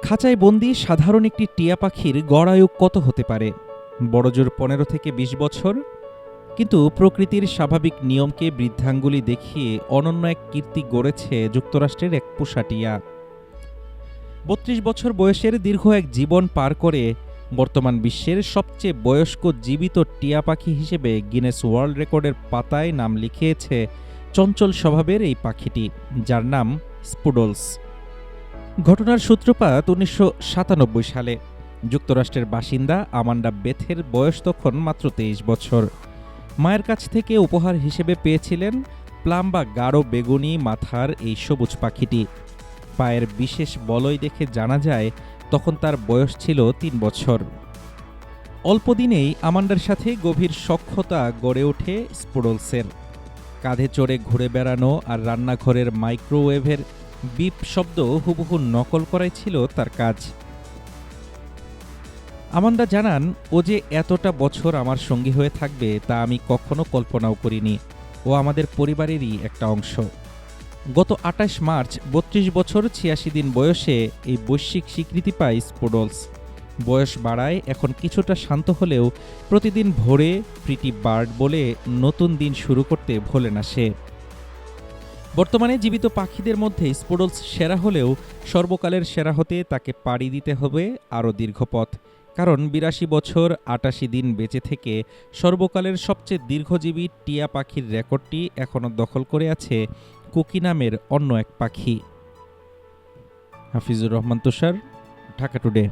খাঁচায় বন্দি সাধারণ একটি টিয়া পাখির গড় আয়ু কত হতে পারে? বড়জোর ১৫ থেকে ২০ বছর। কিন্তু প্রকৃতির স্বাভাবিক নিয়মকে বৃদ্ধাঙ্গুলি দেখিয়ে অনন্য এক কীর্তি গড়েছে যুক্তরাষ্ট্রের এক পোষা টিয়া। ৩২ বছর বয়সের দীর্ঘ এক জীবন পার করে বর্তমান বিশ্বের সবচেয়ে বয়স্ক জীবিত টিয়া পাখি হিসেবে গিনেস ওয়ার্ল্ড রেকর্ডের পাতায় নাম লিখিয়েছে চঞ্চল স্বভাবের এই পাখিটি, যার নাম স্পুডলস। ঘটনার সূত্রপাত ১৯৯৭ সালে। যুক্তরাষ্ট্রের বাসিন্দা আমান্ডা বেথের বয়স তখন মাত্র ২৩ বছর। মায়ের কাছ থেকে উপহার হিসেবে পেয়েছিলেন প্লাম বা গাঢ় বেগুনি মাথার এই সবুজ পাখিটি। পায়ের বিশেষ বলয় দেখে জানা যায় তখন তার বয়স ছিল ৩ বছর। অল্প দিনেই আমান্ডার সাথে গভীর সখ্যতা গড়ে ওঠে স্পুডলসের। কাঁধে চড়ে ঘুরে বেড়ানো আর রান্নাঘরের মাইক্রোওয়েভের বিপ শব্দ হুবহু নকল করাই ছিল তার কাজ। আমান্ডা জানান, ও যে এতটা বছর আমার সঙ্গী হয়ে থাকবে তা আমি কখনো কল্পনাও করিনি। ও আমাদের পরিবারেরই একটা অংশ। গত ২৮ মার্চ ৩২ বছর ৮৬ দিন বয়সে এই বৈশ্বিক স্বীকৃতি পায় স্পুডলস। বয়স বাড়ায়, এখন কিছুটা শান্ত হলেও প্রতিদিন ভোরে প্রিটি বার্ড বলে নতুন দিন শুরু করতে ভোলে না সে। বর্তমানে জীবিত পাখিদের মধ্যে স্পুডলস সেরা হলেও সর্বকালের সেরা হতে তাকে পাড়ি দিতে হবে আরও দীর্ঘ পথ। কারণ ৮২ বছর ৮৮ দিন বেঁচে থেকে সর্বকালের সবচেয়ে দীর্ঘজীবী টিয়া পাখির রেকর্ডটি এখনও দখল করে আছে কুকি নামের অন্য এক পাখি। হাফিজুর রহমান তুষার, ঢাকা টুডে।